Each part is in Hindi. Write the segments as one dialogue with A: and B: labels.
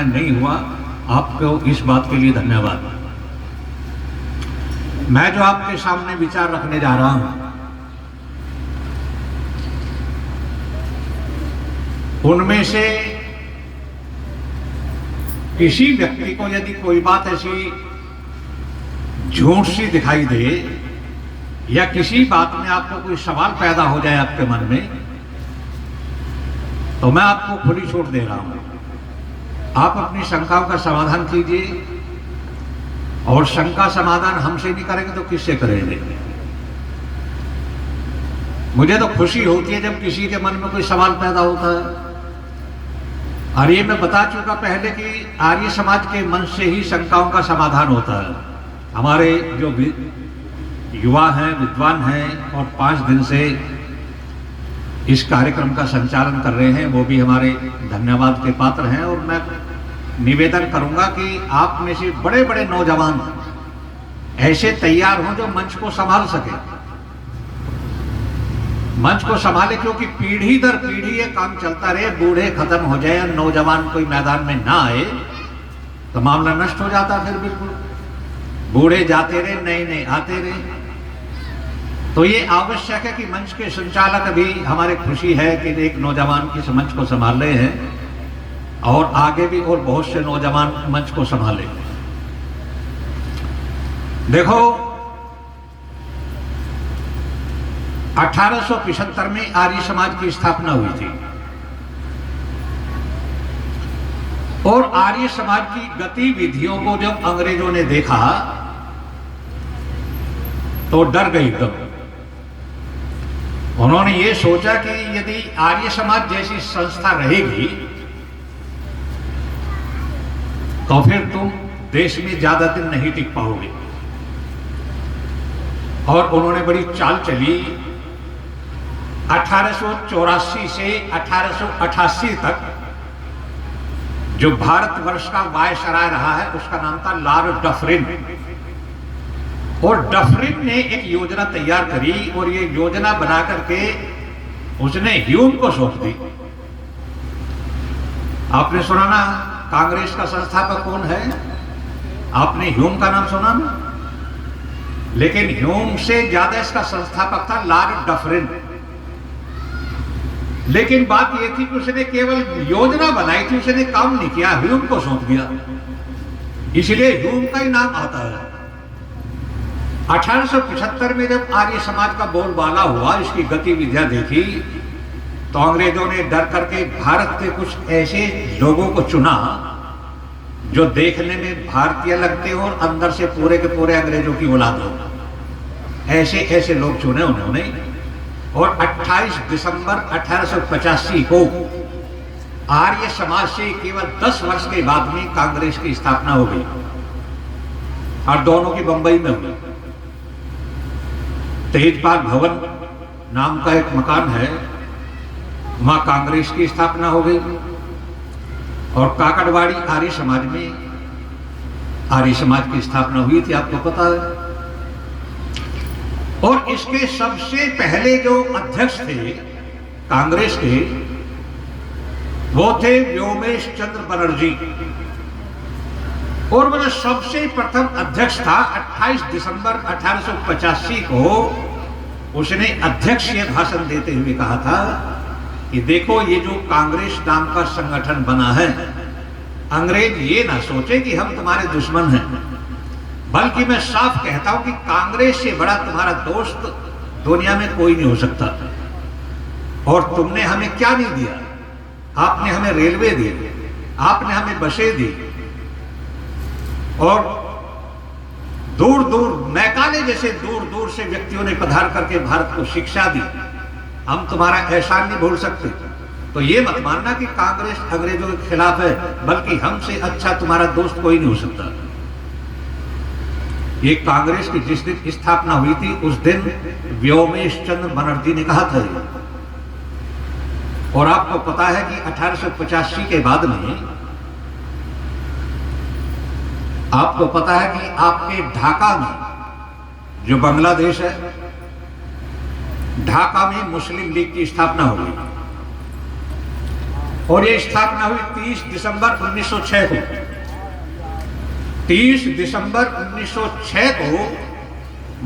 A: समय नहीं हुआ। आपको इस बात के लिए धन्यवाद। मैं जो आपके सामने विचार रखने जा रहा हूं, उनमें से किसी व्यक्ति को यदि कोई बात ऐसी झूठ सी दिखाई दे या किसी बात में आपको कोई सवाल पैदा हो जाए आपके मन में, तो मैं आपको खुली छूट दे रहा हूं। आप अपनी शंकाओं का समाधान कीजिए, और शंका समाधान हमसे नहीं करेंगे तो किससे करेंगे? मुझे तो खुशी होती है जब किसी के मन में कोई सवाल पैदा होता है। और ये मैं बता चुका पहले कि आर्य समाज के मन से ही शंकाओं का समाधान होता है। हमारे जो युवा हैं, विद्वान हैं और 5 दिन से इस कार्यक्रम का संचालन कर रहे हैं, वो भी हमारे धन्यवाद के पात्र हैं। और मैं निवेदन करूंगा कि आप में से बड़े बड़े नौजवान ऐसे तैयार हों जो मंच को संभाल सके, मंच को संभाले, क्योंकि पीढ़ी दर पीढ़ी ये काम चलता रहे, बूढ़े खत्म हो जाए, नौजवान कोई मैदान में ना आए तो मामला नष्ट हो जाता। फिर बिल्कुल बूढ़े जाते रहे, नए नए आते रहे। तो ये आवश्यक है कि मंच के संचालक भी, हमारे खुशी है कि एक नौजवान इस मंच को संभाल रहे हैं और आगे भी और बहुत से नौजवान मंच को संभाले। देखो, 1875 में आर्य समाज की स्थापना हुई थी और आर्य समाज की गतिविधियों को जब अंग्रेजों ने देखा तो डर गए एकदम। उन्होंने ये सोचा कि यदि आर्य समाज जैसी संस्था रहेगी तो फिर तुम देश में ज्यादा दिन नहीं टिक पाओगे। और उन्होंने बड़ी चाल चली। 1884 से 1888 तक जो भारतवर्ष का वायसराय रहा है उसका नाम था लॉर्ड डफरिन। और डफरिन ने एक योजना तैयार करी और ये योजना बना करके उसने ह्यूम को सौंप दी। आपने सुना ना, कांग्रेस का संस्थापक कौन है? आपने ह्यूम का नाम सुना ना? लेकिन ह्यूम से ज्यादा इसका संस्थापक था लॉर्ड डफरिन। लेकिन बात यह थी कि उसने केवल योजना बनाई थी, उसने काम नहीं किया, ह्यूम को सौंप दिया, इसलिए ह्यूम का ही नाम आता है। 1875 में जब आर्य समाज का बोलबाला हुआ, इसकी गतिविधियां देखी, तो अंग्रेजों ने डर करके भारत के कुछ ऐसे लोगों को चुना जो देखने में भारतीय लगते हो और अंदर से पूरे के पूरे अंग्रेजों की औलाद हो। ऐसे ऐसे लोग चुने उन्होंने। और 28 दिसंबर 1885 को आर्य समाज से केवल 10 वर्ष के बाद में कांग्रेस की स्थापना हो गई और दोनों की बंबई में हुई। तेजपाल भवन नाम का एक मकान है, वहां कांग्रेस की स्थापना हो गई। और काकड़वाड़ी आर्य समाज में आर्य समाज की स्थापना हुई थी, आपको पता है। और इसके सबसे पहले जो अध्यक्ष थे कांग्रेस के, वो थे व्योमेश चंद्र बनर्जी। और वो सबसे प्रथम अध्यक्ष था। 28 दिसंबर 1885 को उसने अध्यक्षीय भाषण देते हुए कहा था कि देखो, ये जो कांग्रेस नाम का संगठन बना है, अंग्रेज ये ना सोचे कि हम तुम्हारे दुश्मन हैं, बल्कि मैं साफ कहता हूं कि कांग्रेस से बड़ा तुम्हारा दोस्त दुनिया में कोई नहीं हो सकता। और तुमने हमें क्या नहीं दिया? आपने हमें रेलवे दी, आपने हमें बसें दी, और दूर दूर मैकाले जैसे दूर दूर से व्यक्तियों ने पधार करके भारत को शिक्षा दी। हम तुम्हारा एहसान नहीं भूल सकते। तो ये मत मानना कि कांग्रेस अंग्रेजों के खिलाफ है, बल्कि हमसे अच्छा तुम्हारा दोस्त कोई नहीं हो सकता। ये कांग्रेस की जिस दिन स्थापना हुई थी उस दिन व्योमेश चंद्र बनर्जी ने कहा था। और आपको पता है कि 1885 के बाद में आपको पता है कि आपके ढाका में, जो बांग्लादेश है, ढाका में मुस्लिम लीग की स्थापना हो गई। और ये स्थापना हुई 30 दिसंबर 1906 को। 30 दिसंबर 1906 को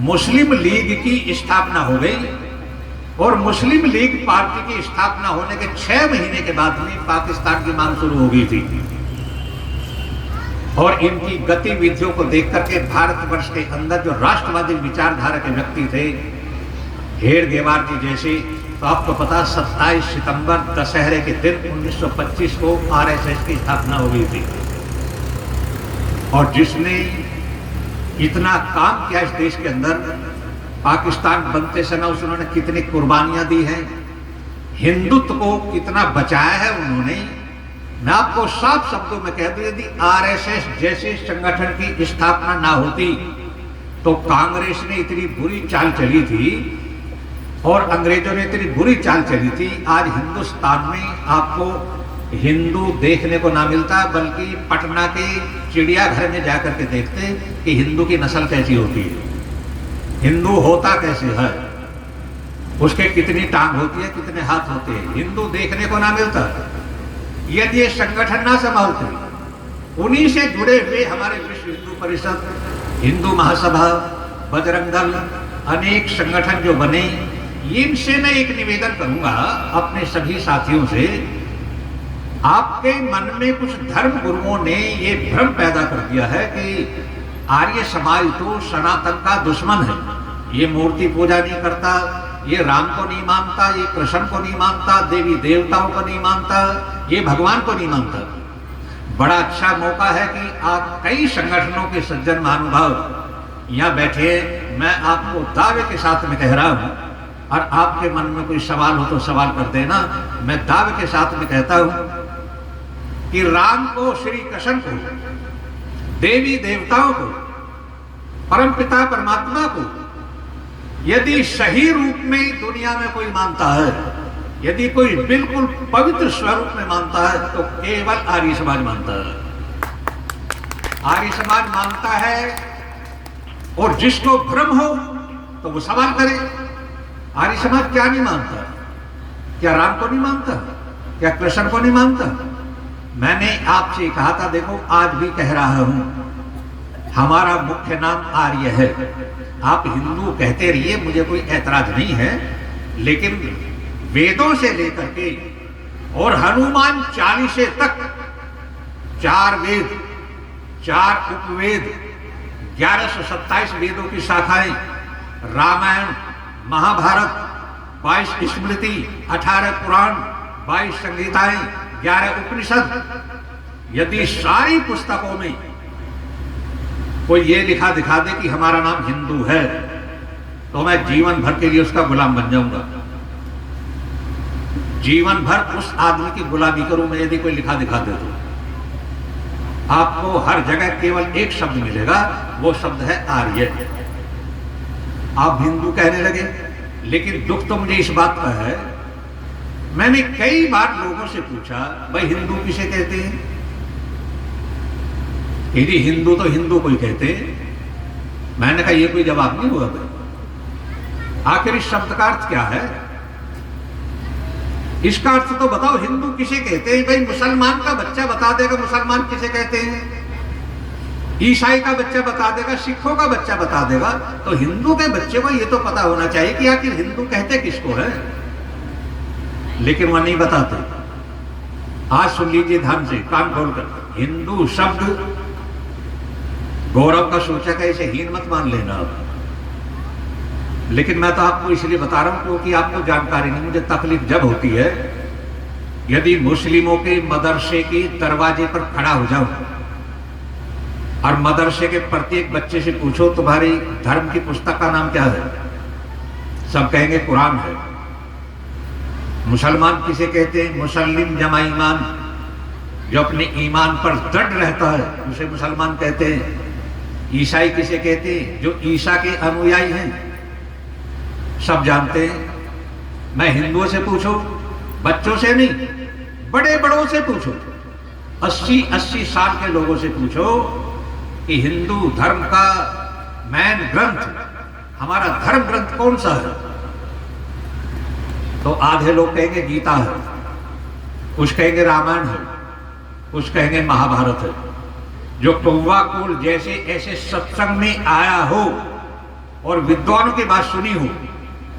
A: मुस्लिम लीग की स्थापना हो गई और मुस्लिम लीग पार्टी की स्थापना होने के 6 महीने के बाद में पाकिस्तान की मांग शुरू हो गई थी। और इनकी गतिविधियों को देख करके भारतवर्ष के अंदर जो राष्ट्रवादी विचारधारा के व्यक्ति थे, हेडगेवार जी जैसे, तो आपको पता 27 सितंबर दशहरे के दिन 1925 को आरएसएस की स्थापना हो गई थी। और जिसने इतना काम किया इस देश के अंदर, पाकिस्तान बनते समय उन्होंने कितनी कुर्बानियां दी हैं, हिंदुत्व को कितना बचाया है उन्होंने। मैं आपको साफ शब्दों में कह दूं, यदि आरएसएस जैसे संगठन की स्थापना ना होती तो कांग्रेस ने इतनी बुरी चाल चली थी और अंग्रेजों ने इतनी बुरी चाल चली थी, आज हिंदुस्तान में आपको हिंदू देखने को ना मिलता, बल्कि पटना के चिड़ियाघर में जाकर के देखते कि हिंदू की नस्ल कैसी होती है, हिंदू होता कैसे है, उसके कितनी टांग होती है, कितने हाथ होते हैं, हिंदू देखने को ना मिलता। यदि ये संगठन ना संभालते, उन्हीं से जुड़े हुए हमारे विश्व हिंदू परिषद, हिंदू महासभा, बजरंग दल, अनेक संगठन जो बने, इनसे मैं एक निवेदन करूंगा अपने सभी साथियों से, आपके मन में कुछ धर्म गुरुओं ने ये भ्रम पैदा कर दिया है कि आर्य समाज तो सनातन का दुश्मन है, ये मूर्ति पूजा नहीं करता, ये राम को नहीं मानता, ये कृष्ण को नहीं मानता, देवी देवताओं को नहीं मानता, ये भगवान को नहीं मानता। बड़ा अच्छा मौका है कि आप कई संगठनों के सज्जन महानुभाव यहाँ बैठे, मैं आपको दावे के साथ में कह रहा हूं, और आपके मन में कोई सवाल हो तो सवाल कर देना। मैं दावे के साथ में कहता हूं कि राम को, श्री कृष्ण को, देवी देवताओं को, परमपिता परमात्मा को यदि सही रूप में दुनिया में कोई मानता है, यदि कोई बिल्कुल पवित्र स्वरूप में मानता है, तो केवल आर्य समाज मानता है। आर्य समाज मानता है, और जिसको भ्रम हो तो वो सवाल करे। आर्य समाज क्या नहीं मानता? क्या राम को नहीं मानता? क्या कृष्ण को नहीं मानता? मैंने आपसे कहा था, देखो आज भी कह रहा हूं, हमारा मुख्य नाम आर्य है। आप हिंदू कहते रहिए, मुझे कोई ऐतराज नहीं है, लेकिन वेदों से लेकर के और हनुमान चालीसे तक 4 वेद, 4 उपवेद, 1127 वेदों की शाखाएं, रामायण, महाभारत, 22 स्मृति, 18 पुराण, 22 संहिताएं, 11 उपनिषद, यदि सारी पुस्तकों में कोई ये लिखा दिखा दे कि हमारा नाम हिंदू है, तो मैं जीवन भर के लिए उसका गुलाम बन जाऊंगा। जीवन भर उस आदमी की गुलामी करूं मैं, यदि कोई लिखा दिखा दे तो। आपको हर जगह केवल एक शब्द मिलेगा, वो शब्द है आर्य। आप हिंदू कहने लगे, लेकिन दुख तो मुझे इस बात का है, मैंने कई बार लोगों से पूछा, भाई हिंदू किसे कहते हैं? यदि हिंदू तो हिंदू कोई कहते हैं। मैंने कहा ये कोई जवाब नहीं हुआ भाई, आखिर इस शब्द का अर्थ क्या है? इसका अर्थ तो बताओ, हिंदू किसे कहते हैं? भाई मुसलमान का बच्चा बता देगा मुसलमान किसे कहते हैं, ईसाई का बच्चा बता देगा, सिखों का बच्चा बता देगा, तो हिंदू के बच्चे को ये तो पता होना चाहिए कि आखिर हिंदू कहते किसको है। लेकिन वह नहीं बताते। आज सुन लीजिए ध्यान से, कान खोलकर, हिंदू शब्द गौरव का सूचक है, इसे हीन मत मान लेना आप। लेकिन मैं तो आपको इसलिए बता रहा हूं क्योंकि आपको जानकारी नहीं। मुझे तकलीफ जब होती है, यदि मुस्लिमों के मदरसे के दरवाजे पर खड़ा हो जाऊं और मदरसे के प्रत्येक बच्चे से पूछो तुम्हारी धर्म की पुस्तक का नाम क्या है, सब कहेंगे कुरान है। मुसलमान किसे कहते हैं? मुसल्लिम जमा ईमान, जो अपने ईमान पर दृढ़ रहता है उसे मुसलमान कहते हैं। ईसाई किसे कहते हैं? जो ईसा के अनुयायी हैं, सब जानते हैं। मैं हिंदुओं से पूछो, बच्चों से नहीं, बड़े बड़ों से पूछो, 80-80 साल के लोगों से पूछो कि हिंदू धर्म का मैन ग्रंथ, हमारा धर्म ग्रंथ कौन सा है, तो आधे लोग कहेंगे गीता है, कुछ कहेंगे रामायण है, कुछ कहेंगे महाभारत है। जो कौवा कुल जैसे ऐसे सत्संग में आया हो और विद्वानों की बात सुनी हो,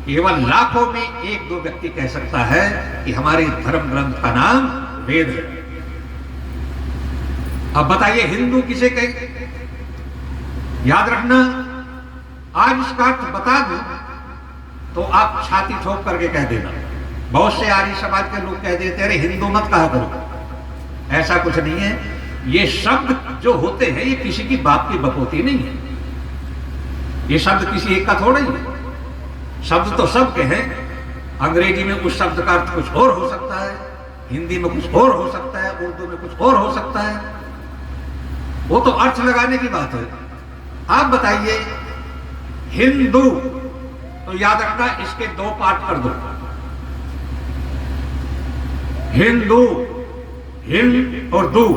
A: केवल लाखों में एक दो व्यक्ति कह सकता है कि हमारे धर्म ग्रंथ का नाम वेद है। अब बताइए हिंदू किसे कहे? याद रखना, आज इसका अर्थ बता दूं तो आप छाती ठोक करके कह देना। बहुत से आर्य समाज के लोग कह देते अरे हिंदू मत कहा करो। ऐसा कुछ नहीं है। ये शब्द जो होते हैं ये किसी की बाप की बकौती नहीं है। ये शब्द किसी एक का थोड़ा ही है। शब्द तो सबके हैं। अंग्रेजी में उस शब्द का अर्थ कुछ और हो सकता है, हिंदी में कुछ और हो सकता है, उर्दू में कुछ और हो सकता है। वो तो अर्थ लगाने की बात है। आप बताइए हिंदू, तो याद रखना इसके दो पार्ट कर दो। हिंदू, हिंद और दू।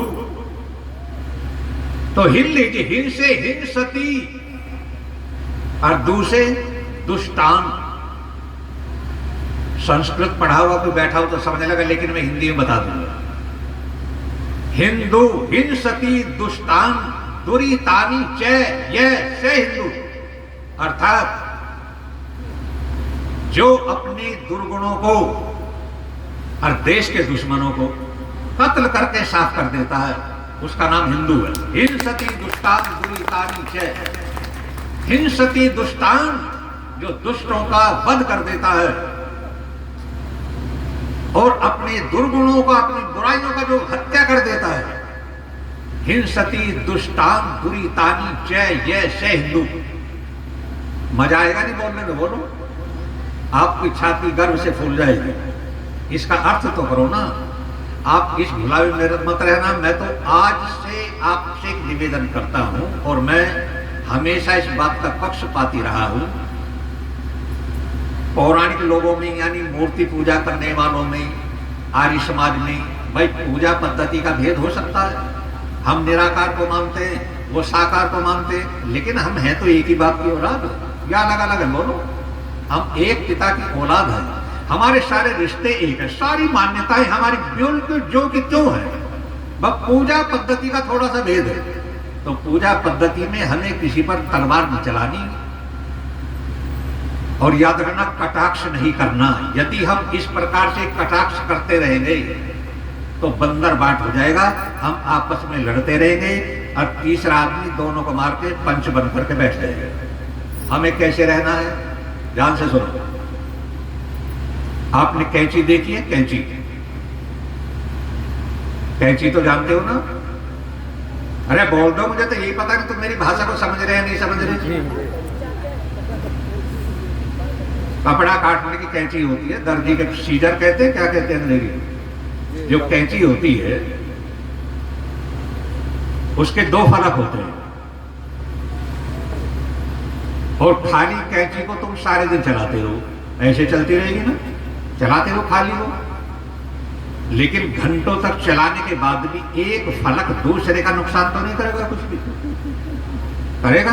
A: तो हिंद लीजिए, हिंद से हिंसती और दू से दुष्टान। संस्कृत पढ़ा हुआ कोई बैठा हो तो समझने लगा, लेकिन मैं हिंदी में बता दूंगा। हिंदू हिंसती दुष्टान दुरीतानी च ये से हिंदू, अर्थात जो अपने दुर्गुणों को और देश के दुश्मनों को कत्ल करके साफ कर देता है, उसका नाम हिंदू है। हिंसती दुष्टान दुरीतानी च, हिंसती दुष्टान जो दुष्टों का वध कर देता है और अपने दुर्गुणों का, अपनी बुराइयों का जो हत्या कर देता है। हिंसती दुष्टान दुरीतानी च ये से हिंदू। मजा आएगा नहीं बोलने में? बोलो, आपकी छाती गर्व से फूल जाएगी। इसका अर्थ तो करो ना। आप इस भुलावे में मत रहना। मैं तो आज से आपसे एक निवेदन करता हूं और मैं हमेशा इस बात का पक्षपाती रहा हूं। पौराणिक लोगों में यानी मूर्ति पूजा करने वालों में, आर्य समाज में, भाई पूजा पद्धति का भेद हो सकता है। हम निराकार को मानते हैं, वो साकार को मानते हैं, लेकिन हम हैं तो एक ही बाप की औलाद। या अलग अलग है? बोलो, हम एक पिता की औलाद हैं। हमारे सारे रिश्ते एक है, सारी मान्यताएं हमारी बिल्कुल जो कि त्यों है। बस पूजा पद्धति का थोड़ा सा भेद है। तो पूजा पद्धति में हमें किसी पर तलवार नहीं चलानी और याद रखना कटाक्ष नहीं करना। यदि हम इस प्रकार से कटाक्ष करते रहेंगे तो बंदर बाट हो जाएगा। हम आपस में लड़ते रहेंगे और तीसरा आदमी दोनों को मार के पंच बन करके बैठ जाएगा। हमें कैसे रहना है? ध्यान से सुनो। आपने कैंची देखी है? कैंची, कैंची तो जानते हो ना? अरे बोल दो, मुझे तो यही पता नहीं तुम मेरी भाषा को समझ रहे हैं नहीं समझ रहे। कपड़ा काटने की कैंची होती है, दर्जी के सीजर कहते हैं, क्या कहते हैं अंग्रेजी? जो कैंची होती है उसके दो फलक होते हैं और खाली कैंची को तुम सारे दिन चलाते रहो, ऐसे चलती रहेगी ना, चलाते रहो खाली हो। लेकिन घंटों तक चलाने के बाद भी एक फलक दूसरे का नुकसान तो नहीं करेगा? कुछ भी करेगा?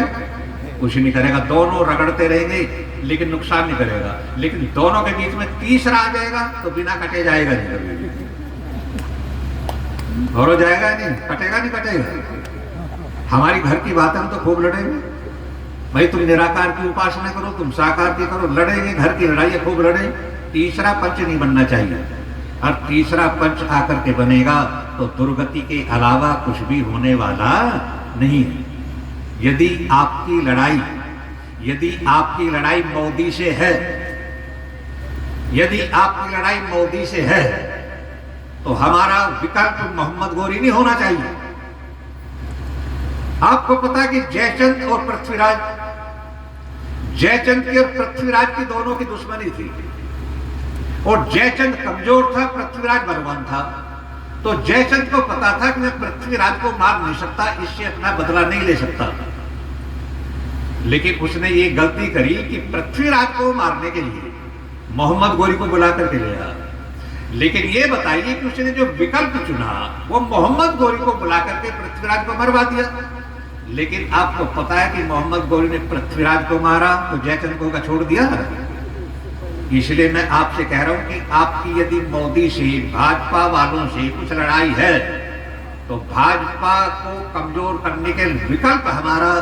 A: कुछ नहीं करेगा। दोनों रगड़ते रहेंगे लेकिन नुकसान नहीं करेगा। लेकिन दोनों के बीच में तीसरा आ जाएगा तो बिना कटे जाएगा नहीं, और हो जाएगा नहीं, कटेगा नहीं कटेगा। हमारी घर की बात हम तो खूब लड़ेंगे भाई, तुम निराकार की उपासना करो, तुम साकार की करो, लड़ेंगे, घर की लड़ाई खूब लड़े। तीसरा पंच नहीं बनना चाहिए, और तीसरा पंच आकर के बनेगा तो दुर्गति के अलावा कुछ भी होने वाला नहीं है। यदि आपकी लड़ाई मोदी से है, यदि आपकी लड़ाई मोदी से है तो हमारा विकल्प मोहम्मद गौरी नहीं होना चाहिए। आपको पता है कि जयचंद और पृथ्वीराज, जयचंद की और पृथ्वीराज की दोनों की दुश्मनी थी और जयचंद कमजोर था, पृथ्वीराज बलवान था। तो जयचंद को पता था कि मैं पृथ्वीराज को मार नहीं सकता, इससे अपना बदला नहीं ले सकता। लेकिन उसने ये गलती करी कि पृथ्वीराज को मारने के लिए मोहम्मद गौरी को बुला करके ले आया। लेकिन ये बताइए कि उसने जो विकल्प चुना वो मोहम्मद गौरी को बुला करके पृथ्वीराज को मरवा दिया। लेकिन आपको पता है कि मोहम्मद गौरी ने पृथ्वीराज को मारा तो जयचंद को छोड़ दिया। इसलिए मैं आपसे कह रहा हूं कि आपकी यदि मोदी से, भाजपा वालों से कुछ लड़ाई है तो भाजपा को कमजोर करने के विकल्प हमारा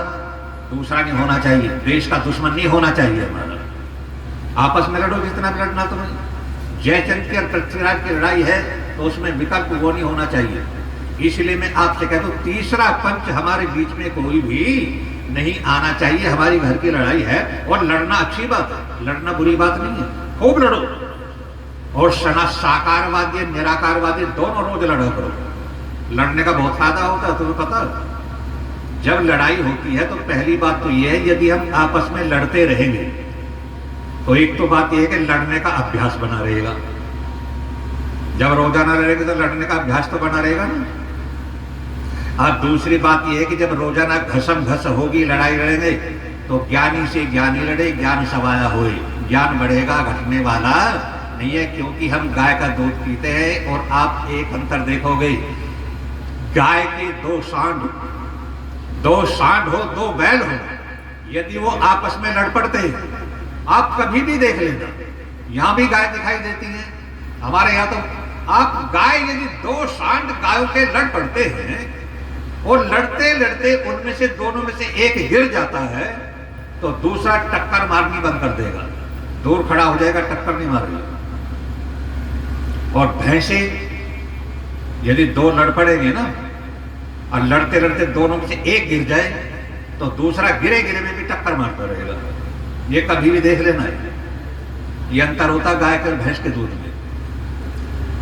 A: दूसरा नहीं होना चाहिए, देश का दुश्मन नहीं होना चाहिए हमारा। आपस में लड़ो जितना भी लड़ना तुम्हें। जयचंद की और पृथ्वीराज की लड़ाई है तो उसमें विकल्प वो नहीं होना चाहिए। इसलिए मैं आपसे कहता हूं तीसरा पंच हमारे बीच में कोई भी नहीं आना चाहिए। हमारी घर की लड़ाई है और लड़ना अच्छी बात है, लड़ना बुरी बात नहीं है, खूब लड़ो। और साकारवादी निराकारवादी दोनों रोज लड़ा करो। लड़ने का बहुत फायदा होता है, तुम्हें पता है। जब लड़ाई होती है तो पहली बात तो यह है यदि हम आपस में लड़ते रहेंगे तो एक तो बात यह है कि लड़ने का अभ्यास बना रहेगा। जब रोजाना लड़ेंगे तो लड़ने का अभ्यास तो बना रहेगा ना। और दूसरी बात यह है कि जब रोजाना घसम घस होगी, लड़ाई लड़ेंगे तो ज्ञानी से ज्ञानी लड़े, ज्ञान सवाया होए। ज्ञान बढ़ेगा, घटने वाला नहीं है, क्योंकि हम गाय का दूध पीते हैं। और आप एक अंतर देखोगे, गाय के दो सांड हो, दो बैल हो, यदि वो आपस में लड़ पड़ते हैं, आप कभी भी देख लेना, यहां भी गाय दिखाई देती है, हमारे यहां तो आप गाय यदि दो सांड गायों के लड़ पड़ते हैं और लड़ते लड़ते उनमें से दोनों में से एक गिर जाता है तो दूसरा टक्कर मारनी बंद कर देगा, दूर खड़ा हो जाएगा, टक्कर नहीं मारेगा। और भैंसे यदि दो लड़ पड़ेंगे ना और लड़ते लड़ते दोनों में से एक गिर जाए तो दूसरा गिरे गिरे में भी टक्कर मारता रहेगा। ये कभी भी देख लेना है। ये अंतर होता गाय के और भैंस के दूध में।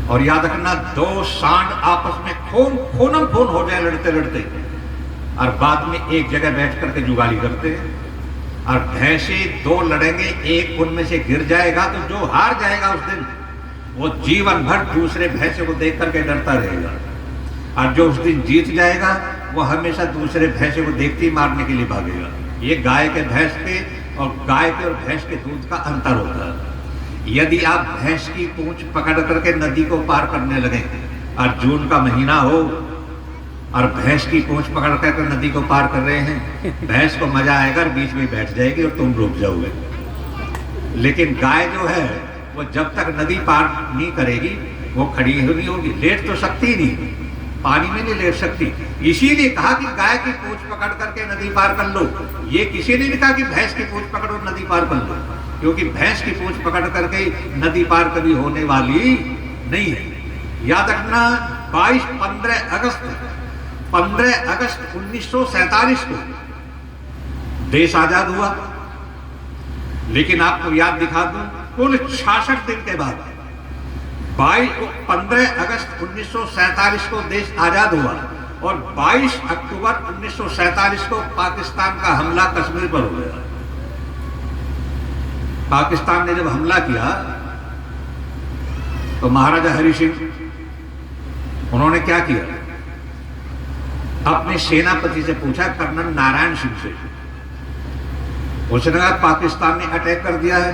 A: और याद रखना, दो सांड आपस में खूनम खून हो जाए लड़ते लड़ते और बाद में एक जगह बैठ करके जुगाली करते हैं। और भैंसे दो लड़ेंगे, एक उनमें से गिर जाएगा तो जो हार जाएगा उस दिन वो जीवन भर दूसरे भैंसे को देख करके डरता रहेगा, और जो उस दिन जीत जाएगा वो हमेशा दूसरे भैंसे को देखते ही मारने के लिए भागेगा। ये गाय के भैंस के और गाय के और भैंस के दूध का अंतर होता है। यदि आप भैंस की पूंछ पकड़ करके नदी को पार करने लगे और जून का महीना हो और भैंस की पूंछ पकड़ करके नदी को पार कर रहे हैं, भैंस को मजा आएगा और बीच में बैठ जाएगी और तुम रुक जाओगे। लेकिन गाय जो है वो जब तक नदी पार नहीं करेगी वो खड़ी नहीं होगी, लेट तो सकती ही नहीं, पानी में नहीं लेट सकती। इसीलिए कहा कि गाय की पूंछ पकड़ करके नदी पार कर लो। ये किसी ने नहीं कहा कि भैंस की पूंछ पकड़ो नदी पार कर लो, क्योंकि भैंस की पूंछ पकड़ करके नदी पार कभी होने वाली नहीं है। याद रखना, 15 अगस्त 1947 को देश आजाद हुआ। लेकिन आपको याद दिखा दूं, कुल 66 दिन के बाद 15 अगस्त 1947 को देश आजाद हुआ और 22 अक्टूबर 1947 को पाकिस्तान का हमला कश्मीर पर हो गया। पाकिस्तान ने जब हमला किया तो महाराजा हरि सिंह, उन्होंने क्या किया, अपने सेनापति से पूछा, कर्नल नारायण सिंह से, उसने कहा पाकिस्तान ने अटैक कर दिया है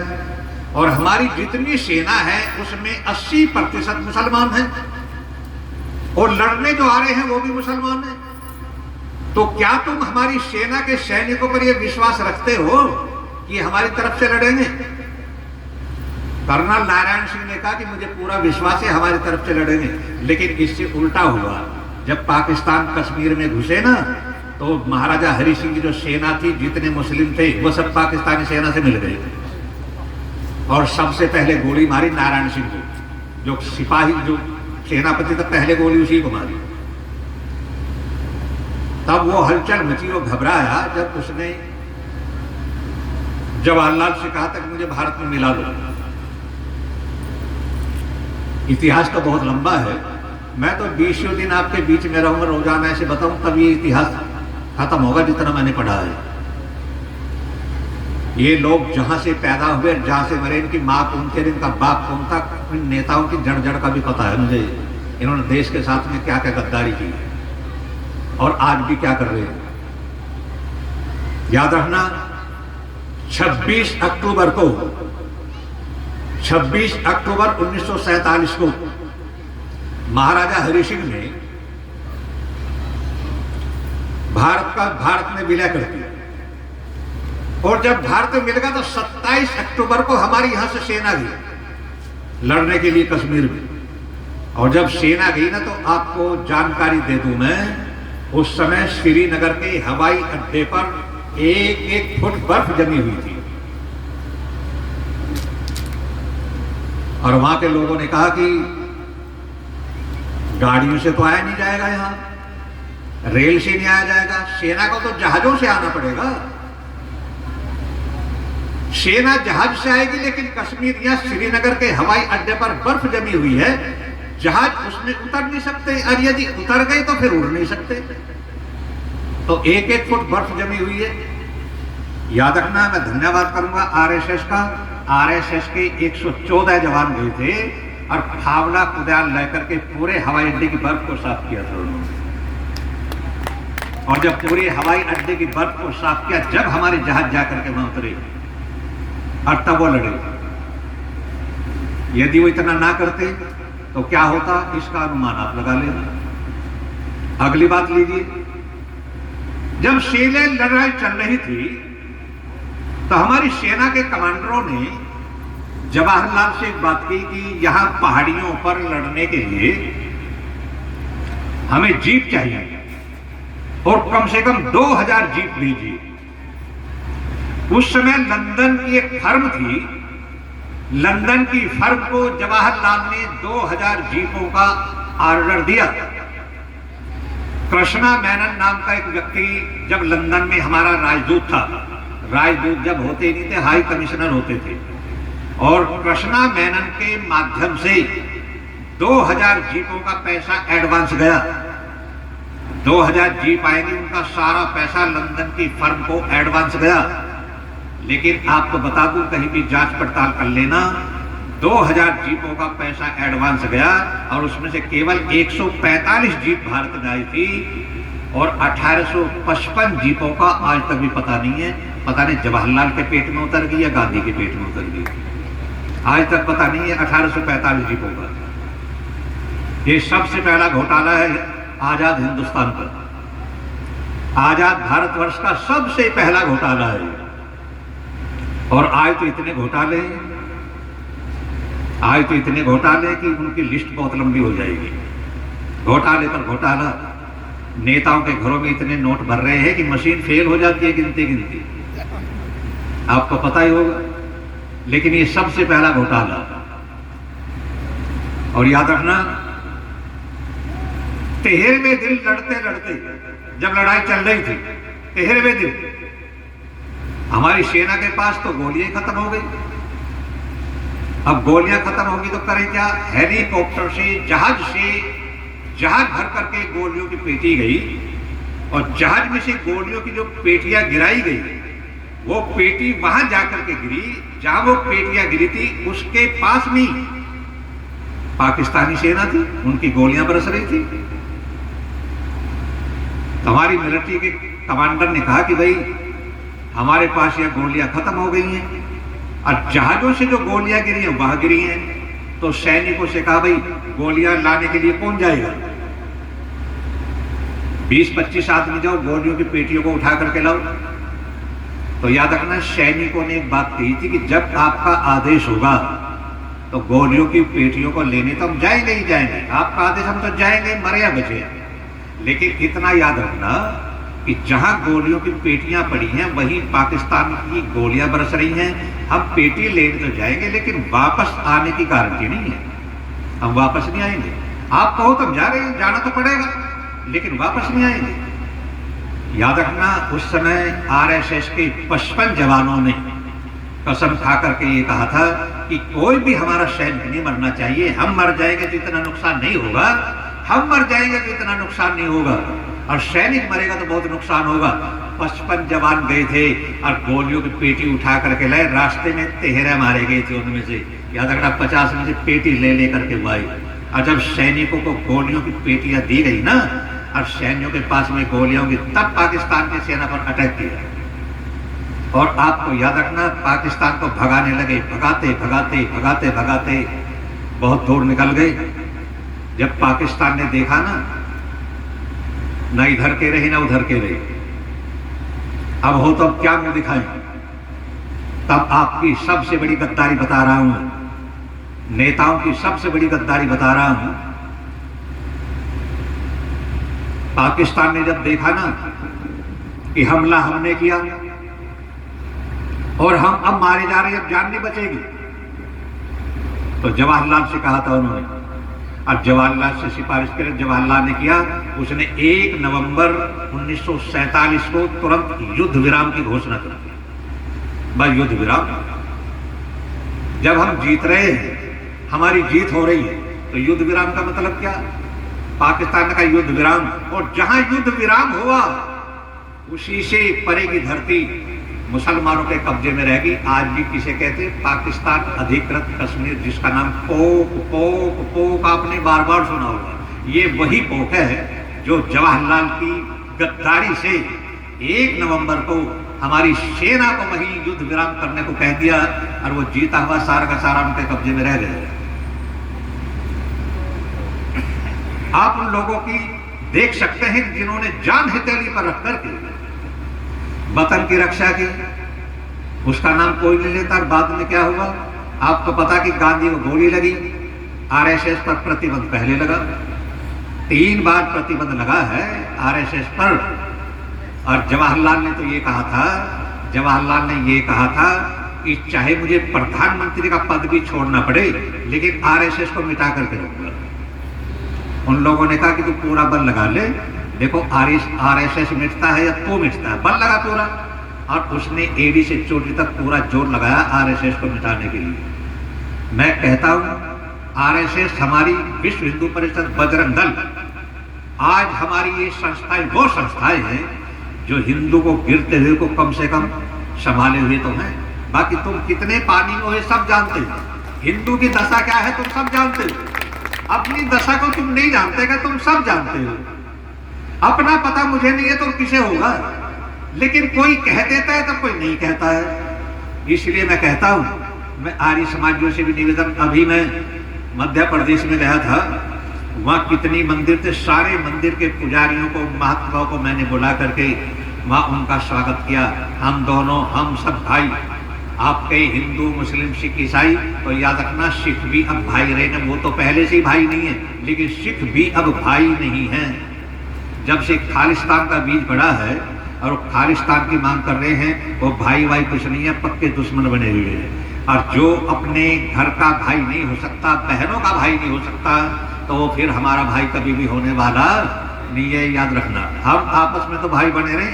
A: और हमारी जितनी सेना है उसमें 80% मुसलमान हैं और लड़ने जो आ रहे हैं वो भी मुसलमान हैं, तो क्या तुम हमारी सेना के सैनिकों पर यह विश्वास रखते हो कि हमारी तरफ से लड़ेंगे? कर्नल नारायण सिंह ने कहा कि मुझे पूरा विश्वास है हमारी तरफ से लड़ेंगे। लेकिन इससे उल्टा हुआ, जब पाकिस्तान कश्मीर में घुसे ना तो महाराजा हरि सिंह की जो सेना थी, जितने मुस्लिम थे वो सब पाकिस्तानी सेना से मिल गए और सबसे पहले गोली मारी नारायण सिंह को, जो सिपाही जो सेनापति था, पहले गोली उसी को मारी। तब वो हलचल मची, वो घबराया जब उसने जवाहरलाल से कहा था कि मुझे भारत में मिला दो। इतिहास तो बहुत लंबा है, मैं तो 20 दिन आपके बीच में रहूंगा, रोजाना ऐसे बताऊं तब ये इतिहास खत्म होगा जितना मैंने पढ़ा है। ये लोग जहां से पैदा हुए, जहां से मरे, इनकी माँ कौन थी, इनका बाप कौन था, इन नेताओं की जड़ जड़ का भी पता है मुझे। इन्होंने देश के साथ में क्या क्या गद्दारी की और आज भी क्या कर रहे हैं। याद रखना, 26 अक्टूबर 1947 को महाराजा हरि सिंह ने भारत में विलय कर दिया और जब भारत में मिल गया तो 27 अक्टूबर को हमारी यहां से सेना गई लड़ने के लिए कश्मीर में। और जब सेना गई ना, तो आपको जानकारी दे दूं मैं, उस समय श्रीनगर के हवाई अड्डे पर 1-1 फुट बर्फ जमी हुई थी। और वहां के लोगों ने कहा कि गाड़ियों से तो आया नहीं जाएगा, यहां रेल से नहीं आया जाएगा, सेना को तो जहाजों से आना पड़ेगा। सेना जहाज से आएगी, लेकिन कश्मीर या श्रीनगर के हवाई अड्डे पर बर्फ जमी हुई है, जहाज उसमें उतर नहीं सकते, और यदि उतर गए तो फिर उड़ नहीं सकते। तो 1-1 फुट बर्फ जमी हुई है। याद रखना, मैं धन्यवाद करूंगा आरएसएस का। आरएसएस के 114 जवान गए थे और फावड़ा कुदाल लेकर के पूरे हवाई अड्डे की बर्फ को साफ किया था उन्होंने। और जब पूरे हवाई अड्डे की बर्फ को साफ किया, जब हमारे जहाज जाकर के वहां उतरे और तब वो लड़े। यदि वो इतना ना करते तो क्या होता, इसका अनुमान आप लगा लेना। अगली बात लीजिए, जब सेना लड़ाई चल रही थी तो हमारी सेना के कमांडरों ने जवाहरलाल से एक बात की कि यहां पहाड़ियों पर लड़ने के लिए हमें जीप चाहिए और कम से कम 2000 जीप लीजिए। उस समय लंदन की एक फर्म थी, लंदन की फर्म को जवाहरलाल ने 2000 जीपों का ऑर्डर दिया। कृष्णा मेनन नाम का एक व्यक्ति जब लंदन में हमारा राजदूत था, राजदूत जब होते नहीं थे, हाई कमिश्नर होते थे, और कृष्णा मेनन के माध्यम से 2000 जीपों का पैसा एडवांस गया। 2000 जीप आएंगे, उनका सारा पैसा लंदन की फर्म को एडवांस गया। लेकिन आपको बता दूं, कहीं भी जांच पड़ताल कर लेना, 2000 जीपों का पैसा एडवांस गया और उसमें से केवल 145 जीप भारत में आई थी और 1855 जीपों का आज तक भी पता नहीं है। पता नहीं जवाहरलाल के पेट में उतर गई या गांधी के पेट में उतर गई, आज तक पता नहीं है 1845 जीपों का। ये सबसे पहला घोटाला है आजाद हिंदुस्तान पर, आजाद भारतवर्ष का सबसे पहला घोटाला है। और आज तो इतने घोटाले, आज तो इतने घोटाले कि उनकी लिस्ट बहुत लंबी हो जाएगी। घोटाले पर घोटाला, नेताओं के घरों में इतने नोट भर रहे हैं कि मशीन फेल हो जाती है गिनती गिनती, आपको पता ही होगा। लेकिन ये सबसे पहला घोटाला। और याद रखना, 13वें दिन लड़ते लड़ते, जब लड़ाई चल रही थी 13वें दिन, हमारी सेना के पास तो गोलियां खत्म हो गई। अब गोलियां खत्म होगी तो करें क्या? हेलीकॉप्टर से, जहाज भर करके गोलियों की पेटी गई और जहाज में से गोलियों की जो पेटियां गिराई गई, वो पेटी वहां जाकर के गिरी जहां वो पेटियां गिरी थी, उसके पास में पाकिस्तानी सेना थी, उनकी गोलियां बरस रही थी। हमारी मिलिट्री के कमांडर ने कहा कि भाई हमारे पास यह गोलियां खत्म हो गई हैं और जहाजों से जो गोलियां गिरी हैं वहां गिरी हैं। तो सैनिकों से कहा भाई गोलियां लाने के लिए कौन जाएगा? 20-25 आदमी जाओ, गोलियों की पेटियों को उठा करके लाओ। तो याद रखना, सैनिकों ने एक बात कही थी कि जब आपका आदेश होगा तो गोलियों की पेटियों को लेने तो हम जाएंगे ही जाएंगे, आपका आदेश, हम तो जाएंगे मरे या बचे। लेकिन इतना याद रखना कि जहां गोलियों की पेटियां पड़ी हैं वहीं पाकिस्तान की गोलियां बरस रही हैं। हम पेटी लेने तो जाएंगे लेकिन वापस आने की गारंटी नहीं है, हम वापस नहीं आएंगे। आप कहो तो हम जा रहे हैं, जाना तो पड़ेगा, लेकिन वापस नहीं आएंगे। याद रखना, उस समय आरएसएस के 55 जवानों ने कसम खा करके ये कहा था कि कोई भी हमारा सैनिक नहीं मरना चाहिए, हम मर जाएंगे तो इतना नुकसान नहीं होगा, हम मर जाएंगे तो इतना नुकसान नहीं होगा, और सैनिक मरेगा तो बहुत नुकसान होगा। 55 जवान गए थे और गोलियों की पेटी उठा करके लाए, रास्ते में 13 मारे गए थे, उनमें से याद रखना 50 में से पेटी ले लेकर के आए। और जब सैनिकों को गोलियों की पेटियां दी गई ना और सैनिकों के पास में गोलियां होंगी, तब पाकिस्तान की सेना पर अटैक किया। और आपको याद रखना, पाकिस्तान को भगाने लगे, भगाते भगाते भगाते भगाते बहुत दूर निकल गए। जब पाकिस्तान ने देखा ना इधर के रहे ना उधर के रहे, अब हो तो अब क्या मुंह दिखाएं, तब आपकी सबसे बड़ी गद्दारी बता रहा हूं, नेताओं की सबसे बड़ी गद्दारी बता रहा हूं। पाकिस्तान ने जब देखा ना कि हमला हमने किया और हम अब मारे जा रहे हैं, अब जान नहीं बचेगी, तो जवाहरलाल से कहा था उन्होंने, अब जवाहरलाल से सिफारिश करें, जवाहरलाल ने किया, उसने 1 नवंबर 1947 को तुरंत युद्ध विराम की घोषणा कर दी। बस युद्ध विराम। जब हम जीत रहे हैं, हमारी जीत हो रही है, तो युद्ध विराम का मतलब क्या? पाकिस्तान का युद्ध विराम, और जहां युद्ध विराम हुआ उसी से परे की धरती मुसलमानों के कब्जे में रहेगी। आज भी किसे कहते हैं? पाकिस्तान अधिकृत कश्मीर, जिसका नाम पोक पोक पोक आपने बार बार सुना होगा। ये वही पोक है जो जवाहरलाल की गद्दारी से 1 नवंबर को हमारी सेना को वही युद्ध विराम करने को कह दिया, और वो जीता हुआ सारा का सारा उनके कब्जे में रह गया। आप उन लोगों की देख सकते हैं जिन्होंने जान हथेली पर रख करके वतन की रक्षा की, उसका नाम कोई नहीं लेता। बाद में क्या हुआ आपको पता कि गांधी को गोली लगी, आरएसएस पर प्रतिबंध पहले लगा, 3 बार प्रतिबंध लगा है आरएसएस पर। और जवाहरलाल ने तो ये कहा था, जवाहरलाल ने ये कहा था कि चाहे मुझे प्रधानमंत्री का पद भी छोड़ना पड़े, लेकिन आरएसएस को मिटा करके रहूंगा। उन लोगों ने कहा कि तू पूरा बल लगा ले, देखो आरएसएस मिटता है या तो मिटता है, बल लगा पूरा। और उसने एडी से चोटी तक पूरा जोर लगाया आरएसएस को मिटाने के लिए। मैं कहता हूं आरएसएस हमारी विश्व हिंदू परिषद, बजरंग दल, आज हमारी ये संस्थाएं वो संस्थाएं हैं जो हिंदू को गिरते हुए को कम से कम संभाले हुए तो हैं। बाकी तुम कितने पानी में हो सब जानते हो, हिंदू की दशा क्या है तुम सब जानते हो, अपनी दशा को तुम नहीं जानते क्या? तुम सब जानते हो। अपना पता मुझे नहीं है तो किसे होगा, लेकिन कोई कह देता है तो कोई नहीं कहता है। इसलिए मैं कहता हूं, मैं आर्य समाजियों से भी निवेदन, अभी मैं मध्य प्रदेश में गया था, वहां कितनी मंदिर थे, सारे मंदिर के पुजारियों को, महात्माओं को मैंने बुला करके वहां उनका स्वागत किया। हम दोनों, हम सब भाई, आपके हिंदू मुस्लिम सिख ईसाई, तो याद रखना सिख भी अब भाई रहे ना, वो तो पहले से ही भाई नहीं है, लेकिन सिख भी अब भाई नहीं है। जब से खालिस्तान का बीज पड़ा है और खालिस्तान की मांग कर रहे हैं, वो भाई भाई कुछ नहीं है, पक्के दुश्मन बने हुए हैं। और जो अपने घर का भाई नहीं हो सकता, बहनों का भाई नहीं हो सकता, तो वो फिर हमारा भाई कभी भी होने वाला नहीं है, याद रखना। हम आपस में तो भाई बने रहे,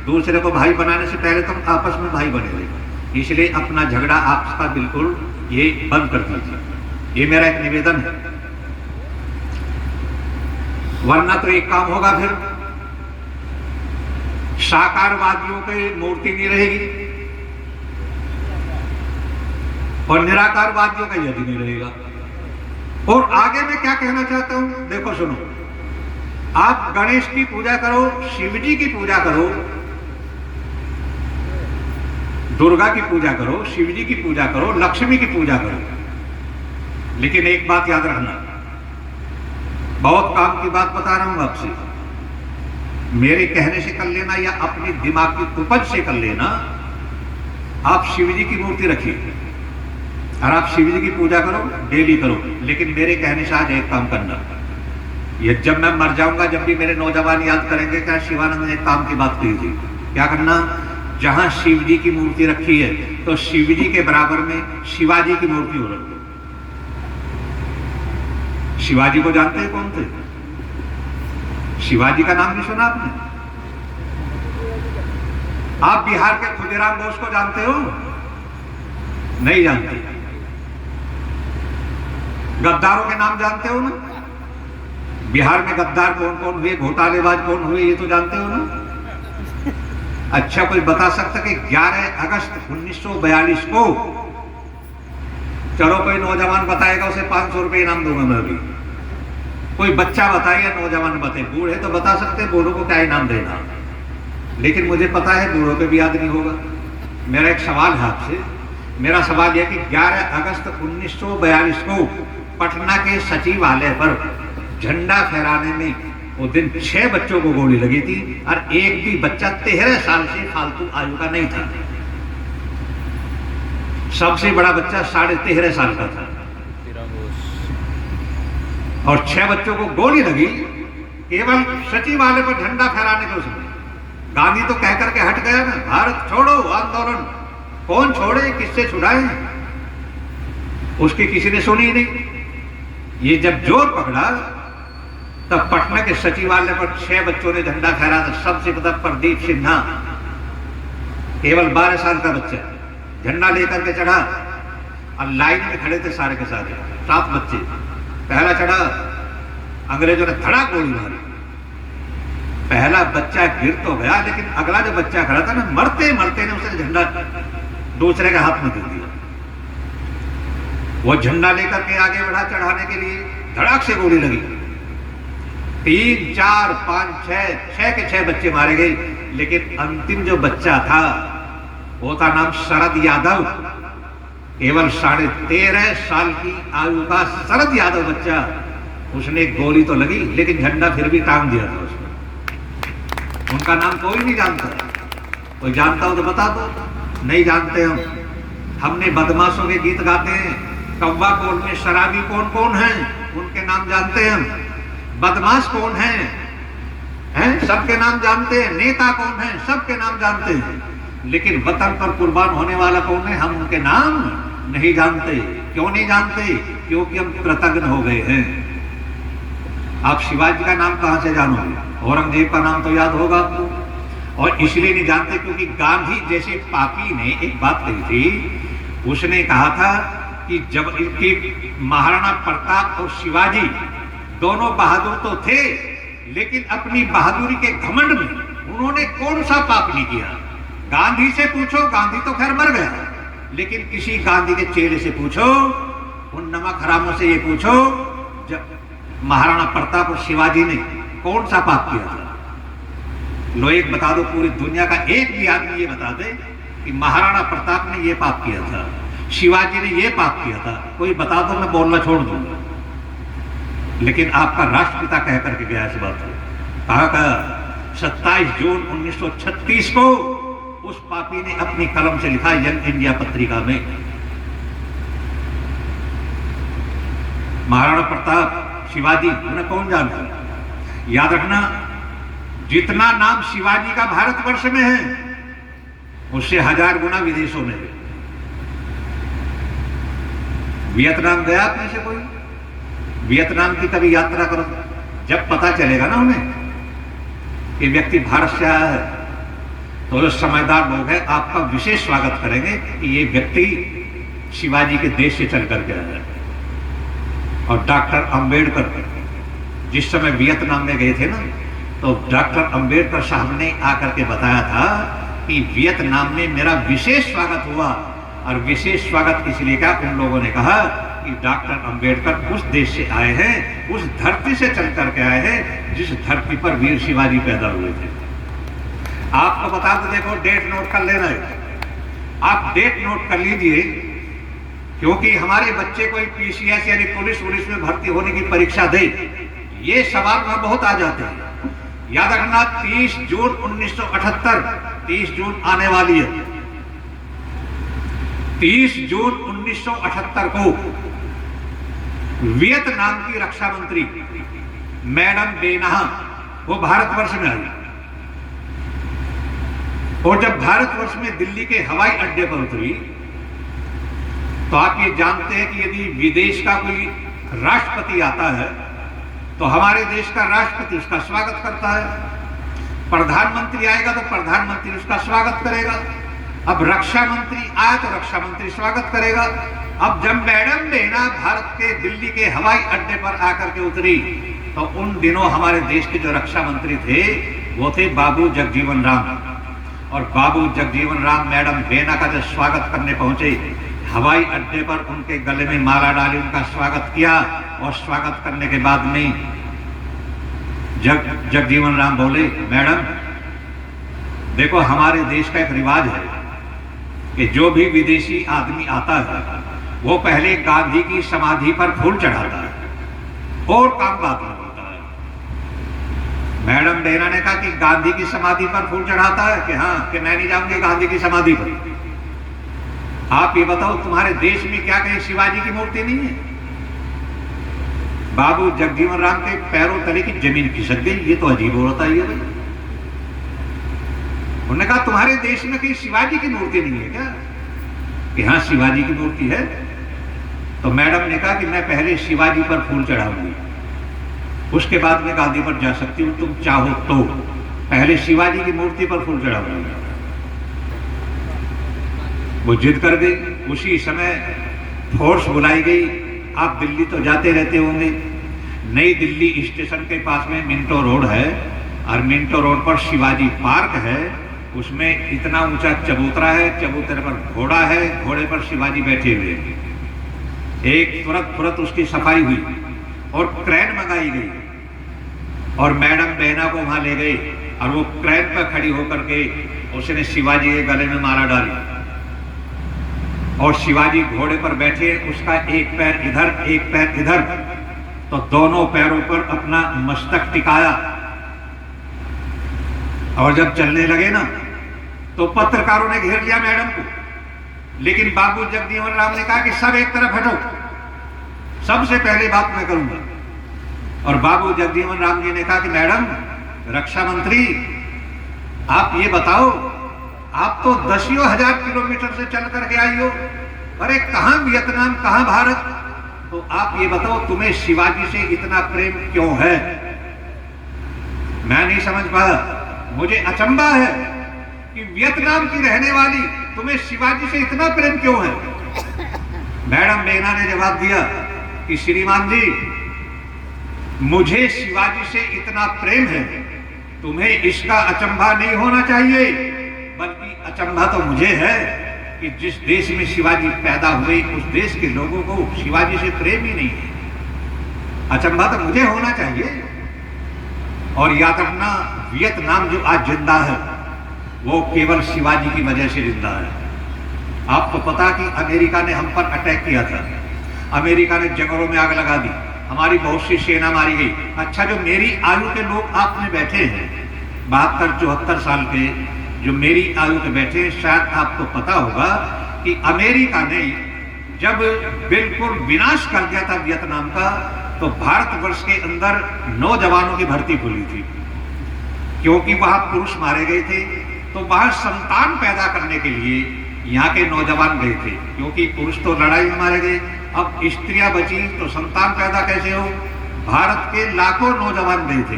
A: दूसरे को भाई बनाने से पहले तुम आपस में भाई बने रहे। इसलिए अपना झगड़ा आपका बिल्कुल ये बंद कर दीजिए, ये मेरा एक निवेदन है। वरना तो एक काम होगा, फिर साकारवादियों की मूर्ति नहीं रहेगी और निराकारवादियों का यदि नहीं रहेगा। और आगे मैं क्या कहना चाहता हूं, देखो सुनो, आप गणेश की पूजा करो, शिव जी की पूजा करो, दुर्गा की पूजा करो, शिव जी की पूजा करो, लक्ष्मी की पूजा करो, लेकिन एक बात याद रखना, बहुत काम की बात बता रहा हूं आपसे, मेरे कहने से कर लेना या अपनी दिमाग की उपज से कर लेना। आप शिव जी की मूर्ति रखिए और आप शिव जी की पूजा करो, डेली करो, लेकिन मेरे कहने से आज एक काम करना, ये जब मैं मर जाऊंगा, जब भी मेरे नौजवान याद करेंगे क्या शिवानंद ने एक काम की बात की थी, क्या करना, जहां शिव जी की मूर्ति रखी है तो शिव जी के बराबर में शिवाजी की मूर्ति हो रही है। शिवाजी को जानते हैं कौन थे? शिवाजी का नाम नहीं सुना आपने? आप बिहार के खुदीराम बोस को जानते हो? नहीं जानते। गद्दारों के नाम जानते हो ना? बिहार में गद्दार कौन कौन हुए, घोटालेबाज कौन हुए, ये तो जानते हो ना? अच्छा, कोई बता सकता कि 11 अगस्त 1942 को, चलो कोई नौजवान बताएगा, उसे 500 रुपए इनाम दूंगा मैं अभी। कोई बच्चा बताए या नौजवान बताए, बूढ़े तो बता सकते, बूढ़ों को क्या इनाम देना, लेकिन मुझे पता है बूढ़ों पे भी याद नहीं होगा। मेरा एक सवाल है आपसे, मेरा सवाल यह कि 11 अगस्त 1942 को पटना के सचिवालय पर झंडा फहराने में वो दिन 6 बच्चों को गोली लगी थी और एक भी बच्चा 13 साल से फालतू आयु का नहीं था। सबसे बड़ा बच्चा 13.5 साल का था और 6 बच्चों को गोली लगी केवल सचिवालय पर झंडा फहराने के उसमें। गांधी तो कह करके हट गया ना, भारत छोड़ो आंदोलन कौन छोड़े, किससे छुड़ाए, उसकी किसी ने सुनी नहीं। ये जब जोर पकड़ा तब पटना के सचिवालय पर 6 बच्चों ने झंडा फहरा था। सबसे पहले प्रदीप सिन्हा, केवल 12 साल का बच्चा, झंडा लेकर के चढ़ा और लाइन में खड़े थे सारे के सारे 7 बच्चे। पहला चढ़ा, अंग्रेजों ने धड़ाक गोली मारी, पहला बच्चा गिर तो गया, लेकिन अगला जो बच्चा खड़ा था ना, मरते मरते ने उसने झंडा दूसरे के हाथ में दे दिया। वो झंडा लेकर के आगे बढ़ा चढ़ाने के लिए, धड़ाक से गोली लगी, 3, 4, 5, 6 के 6 बच्चे मारे गए। लेकिन अंतिम जो बच्चा था वो था नाम शरद यादव, केवल 13.5 साल की आयु का शरद यादव बच्चा। उसने गोली तो लगी लेकिन झंडा फिर भी टांग दिया था उसने। उनका नाम कोई नहीं जानता, कोई जानता हो तो बता दो। नहीं जानते हम। हमने बदमाशों के गीत गाते हैं, कौवा कोल में शराबी कौन कौन है, उनके नाम जानते हैं हम। बदमाश कौन है, सबके नाम जानते हैं। नेता कौन है, सबके नाम जानते हैं। लेकिन वतन पर कुर्बान होने वाला कौन है, हम उनके नाम नहीं जानते। क्यों नहीं जानते? क्योंकि हम कृतज्ञ हो गए हैं। आप शिवाजी का नाम कहां से जानोगे? औरंगजेब का नाम तो याद होगा आपको। और इसलिए नहीं जानते क्योंकि गांधी जैसे पापी ने एक बात कही थी। उसने कहा था कि जब इनके महाराणा प्रताप और शिवाजी दोनों बहादुर तो थे, लेकिन अपनी बहादुरी के घमंड में उन्होंने कौन सा पाप नहीं किया। गांधी से पूछो, गांधी तो खैर मर गया, लेकिन किसी गांधी के चेले से पूछो, उन नमक हरामों से ये पूछो, जब महाराणा प्रताप और शिवाजी ने कौन सा पाप किया था। लो एक बता दो, पूरी दुनिया का एक भी आदमी ये बता दे कि महाराणा प्रताप ने ये पाप किया था, शिवाजी ने ये पाप किया था। कोई बता दो, मैं बोलना छोड़ दूंगा। लेकिन आपका राष्ट्रपिता कह करके गया इस बात को। कहा 27 जून 1936 को उस पापी ने अपनी कलम से लिखा यंग इंडिया पत्रिका में। महाराणा प्रताप, शिवाजी, उन्हें कौन जानता? याद रखना, जितना नाम शिवाजी का भारतवर्ष में है उससे 1000 गुना विदेशों में है। वियतनाम गया आपने से कोई? वियतनाम की कभी यात्रा करो, जब पता चलेगा ना उन्हें कि व्यक्ति भारत से आया है, तो जो समझदार लोग हैं आपका विशेष स्वागत करेंगे कि ये व्यक्ति शिवाजी के देश से चल करके आया है। और डॉक्टर अंबेडकर जिस समय वियतनाम में गए थे ना, तो डॉक्टर अंबेडकर साहब ने आकर के बताया था कि वियतनाम में मेरा विशेष स्वागत हुआ। और विशेष स्वागत इसलिए का उन लोगों ने कहा कि डॉक्टर अंबेडकर उस देश से आए हैं, उस धरती से चल करके आए हैं जिस धरती पर वीर शिवाजी पैदा हुए थे। आपको बता दो, देखो डेट नोट कर लेना है, आप डेट नोट कर लीजिए, क्योंकि हमारे बच्चे कोई पीसीएस यानी पुलिस में भर्ती होने की परीक्षा दे, ये सवाल वहां बहुत आ जाते हैं। याद रखना 30 जून 1978, 30 जून आने वाली है, 30 जून 1978 को वियतनाम की रक्षा मंत्री मैडम बेनहा वो भारतवर्ष में आई। और जब भारतवर्ष में दिल्ली के हवाई अड्डे पर उतरी, तो आप ये जानते हैं कि यदि विदेश का कोई राष्ट्रपति आता है तो हमारे देश का राष्ट्रपति उसका स्वागत करता है, प्रधानमंत्री आएगा तो प्रधानमंत्री उसका स्वागत करेगा। अब रक्षा मंत्री आए तो रक्षा मंत्री स्वागत करेगा। अब जब मैडम बेना भारत के दिल्ली के हवाई अड्डे पर आकर के उतरी, तो उन दिनों हमारे देश के जो रक्षा मंत्री थे वो थे बाबू जगजीवन राम। और बाबू जगजीवन राम मैडम बेना का जब स्वागत करने पहुंचे हवाई अड्डे पर, उनके गले में माला डाली, उनका स्वागत किया। और स्वागत करने के बाद में जगजीवन राम बोले, मैडम देखो हमारे देश का एक रिवाज है कि जो भी विदेशी आदमी आता है वो पहले गांधी की समाधि पर फूल चढ़ाता है और काम बात में होता है। मैडम बेना ने कहा कि गांधी की समाधि पर फूल चढ़ाता है कि हाँ, कि मैं नहीं जाऊंगी गांधी की समाधि पर। आप ये बताओ, तुम्हारे देश में क्या कहीं शिवाजी की मूर्ति नहीं है? बाबू जगजीवन राम के पैरों तले की जमीन खिसक गई, ये तो अजीब होता है भाई। उन्होंने कहा तुम्हारे देश में कहीं शिवाजी की मूर्ति नहीं है क्या? कि हाँ शिवाजी की मूर्ति है। तो मैडम ने कहा कि मैं पहले शिवाजी पर फूल चढ़ाऊंगी, उसके बाद मैं गांधी पर जा सकती हूं, तुम चाहो तो। पहले शिवाजी की मूर्ति पर फूल चढ़ाऊंगी। वो जिद कर गई। उसी समय फोर्स बुलाई गई। आप दिल्ली तो जाते रहते होंगे, नई दिल्ली स्टेशन के पास में मिंटो रोड है, और मिंटो रोड पर शिवाजी पार्क है। उसमें इतना ऊंचा चबूतरा है, चबूतरे पर घोड़ा है, घोड़े पर शिवाजी बैठे हुए हैं। एक तुरंत उसकी सफाई हुई और क्रेन मंगाई गई, और मैडम बहना को वहां ले गए, और वो क्रेन पर खड़ी होकर के उसने शिवाजी के गले में माला डाली। और शिवाजी घोड़े पर बैठे, उसका एक पैर इधर एक पैर इधर, तो दोनों पैरों पर अपना मस्तक टिकाया। और जब चलने लगे ना, तो पत्रकारों ने घेर लिया मैडम को। लेकिन बाबू जगजीवन राम ने कहा कि सब एक तरफ हटो, सबसे पहले बात मैं करूंगा। और बाबू जगजीवन राम जी ने कहा कि मैडम रक्षा मंत्री, आप ये बताओ, आप तो दसियों हजार किलोमीटर से चल करके आई हो, अरे कहां वियतनाम कहां भारत, तो आप ये बताओ तुम्हें शिवाजी से इतना प्रेम क्यों है? मैं नहीं समझ पाया। मुझे अचंभा है कि वियतनाम की रहने वाली तुम्हें शिवाजी से इतना प्रेम क्यों है? मैडम बेना ने जवाब दिया कि श्रीमान जी, मुझे शिवाजी से इतना प्रेम है, तुम्हें इसका अचंभा नहीं होना चाहिए, बल्कि अचंभा तो मुझे है कि जिस देश में शिवाजी पैदा हुए उस देश के लोगों को शिवाजी से प्रेम ही नहीं है। अचंभा तो मुझे होना चाहिए। और याद रखना, वियतनाम जो आज जिंदा है वो केवल शिवाजी की वजह से जिंदा है। आपको पता कि अमेरिका ने हम पर अटैक किया था, अमेरिका ने जंगलों में आग लगा दी, हमारी बहुत सी सेना मारी गई। अच्छा, जो मेरी आयु के लोग आप में बैठे हैं, 72-74 साल के, जो मेरी आयु के बैठे हैं, शायद आपको पता होगा कि अमेरिका ने जब बिल्कुल विनाश कर दिया था वियतनाम का, तो भारतवर्ष के अंदर नौजवानों की भर्ती खुली थी, क्योंकि वहां पुरुष मारे गए थे। तो वहां संतान पैदा करने के लिए यहाँ के नौजवान गए थे, क्योंकि पुरुष तो लड़ाई में मारे गए, अब स्त्रियां बची तो संतान पैदा कैसे हो? भारत के लाखों नौजवान गए थे,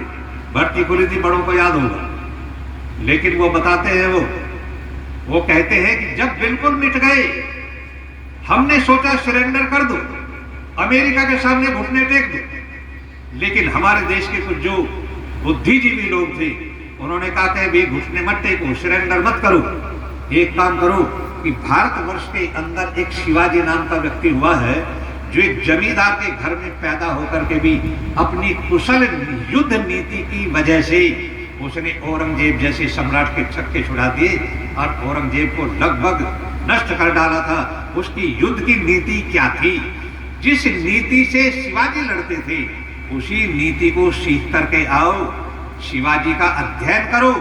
A: भर्ती खुली थी, बड़ों को याद होगा। लेकिन वो बताते हैं, वो कहते हैं कि जब बिल्कुल मिट गए, हमने सोचा सरेंडर कर दो, अमेरिका के सामने घुटने टेक दो। लेकिन हमारे देश के कुछ जो बुद्धिजीवी लोग थे, उन्होंने कहा कि भाई घुटने मत टेको, सरेंडर मत करो, एक काम करो कि भारतवर्ष के अंदर एक शिवाजी नाम का व्यक्ति हुआ है, जो एक जमींदार के घर में पैदा होकर के भी अपनी कुशल युद्ध नीति की वजह से उसने औरंगजेब जैसे सम्राट के छक्के छुड़ा दिए और औरंगजेब को लगभग नष्ट कर डाला था। उसकी युद्ध की नीति क्या थी? जिस नीति से शिवाजी लड़ते थे, उसी नीति को सीख करके आओ, शिवाजी का अध्ययन करो।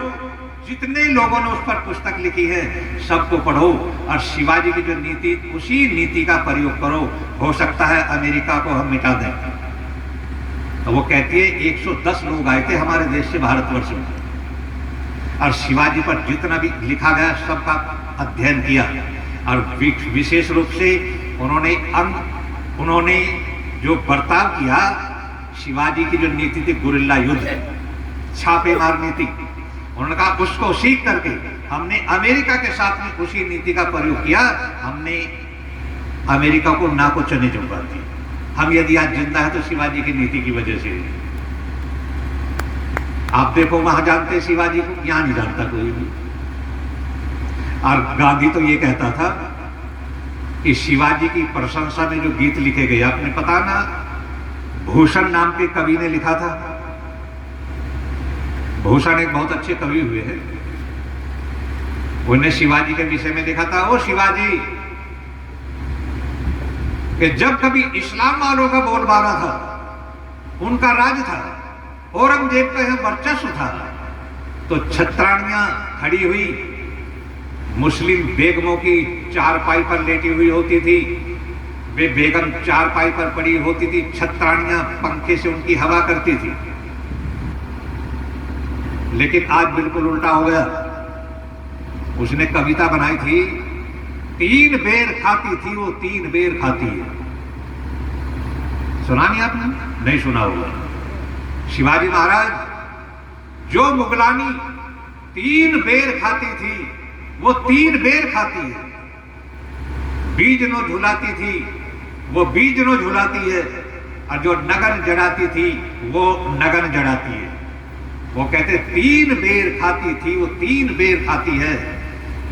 A: जितने लोगों ने उस पर पुस्तक लिखी है सबको पढ़ो, और शिवाजी की जो नीति, उसी नीति का प्रयोग करो। हो सकता है अमेरिका को हम मिटा दें। तो वो कहती है 110 लोग आए थे हमारे देश से भारतवर्ष में, और शिवाजी पर जितना भी लिखा गया सबका अध्ययन किया, और विशेष रूप से उन्होंने जो बर्ताव किया, शिवाजी की जो नीति थी गुरिल्ला युद्ध, छापेमार नीति, उन्होंने कहा उसको सीख करके हमने अमेरिका के साथ में उसी नीति का प्रयोग किया। हमने अमेरिका को ना को चने चुका दी। हम यदि आज जिंदा है तो शिवाजी की नीति की वजह से। आप देखो वहां जानते शिवाजी को, यहां नहीं जानता कोई भी। और गांधी तो ये कहता था कि शिवाजी की प्रशंसा में जो गीत लिखे गए, आपने पता ना, भूषण नाम के कवि ने लिखा था। भूषण एक बहुत अच्छे कवि हुए हैं, उन्हें शिवाजी के विषय में लिखा था, ओ शिवाजी, कि जब कभी इस्लाम वालों का बोलबाला था, उनका राज था, औरंगजेब का यह वर्चस्व था, तो छत्राणियां खड़ी हुई मुस्लिम बेगमों की चारपाई पर लेटी हुई होती थी, वे बेगम चारपाई पर पड़ी होती थी, छत्राणियां पंखे से उनकी हवा करती थी। लेकिन आज बिल्कुल उल्टा हो गया। उसने कविता बनाई थी, 3 बेर खाती थी वो 3 बेर खाती है। सुना नहीं आपने? नहीं सुना होगा। शिवाजी महाराज जो मुगलानी 3 बेर खाती थी वो 3 बेर खाती है। बीज नो झुलाती थी वो बीज नो झुलाती है, और जो नगन जड़ाती थी वो नगन जड़ाती है। वो कहते 3 बेर खाती थी वो 3 बेर खाती है,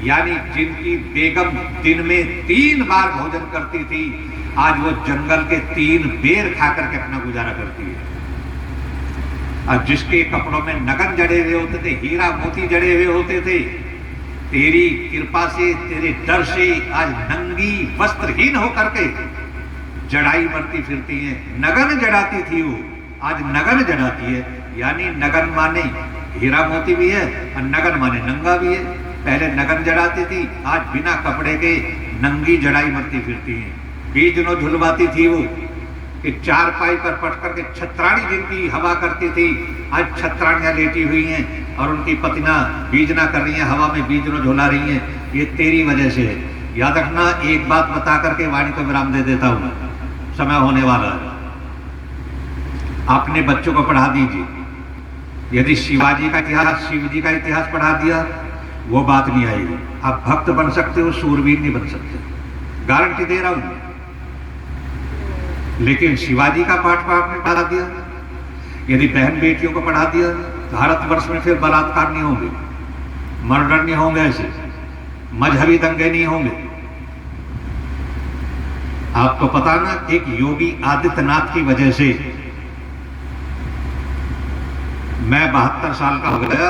A: यानी जिनकी बेगम दिन में 3 बार भोजन करती थी, आज वो जंगल के 3 बेर खा करके अपना गुजारा करती है। और जिसके कपड़ों में नगन जड़े हुए होते थे, हीरा मोती जड़े हुए होते थे, तेरी कृपा से, तेरे डर से आज नंगी वस्त्रहीन होकर के जड़ाई मरती फिरती है। नगन जड़ाती थी वो, आज नगन जड़ाती है। यानी नगन माने हीरा मोती भी है और नगन माने नंगा भी है। पहले नगन जड़ाती थी, आज बिना कपड़े के नंगी जड़ाई मरती फिरती है। बीज नो झुलवाती थी वो, कि चारपाई पर पट करके छत्राणी जिनकी हवा करती थी, आज छत्राणियां लेटी हुई हैं और उनकी पत्नियां बीजना कर रही हैं, हवा में बीज नो झुला रही हैं। ये तेरी वजह से है। याद रखना, एक बात बता करके वाणी को विराम दे देता हूं, समय होने वाला है। अपने बच्चों को पढ़ा दीजिए। यदि शिवाजी का इतिहास, शिव जी का इतिहास पढ़ा दिया, वो बात नहीं आएगी। आप भक्त बन सकते हो, सूरवीर नहीं बन सकते, गारंटी दे रहा हूं। लेकिन शिवाजी का पाठ आपने पढ़ा दिया, यदि बहन बेटियों को पढ़ा दिया, भारतवर्ष में फिर बलात्कार नहीं होंगे, मर्डर नहीं होंगे, ऐसे मजहबी दंगे नहीं होंगे। आपको पता ना, एक योगी आदित्यनाथ की वजह से मैं 72 साल का हो गया।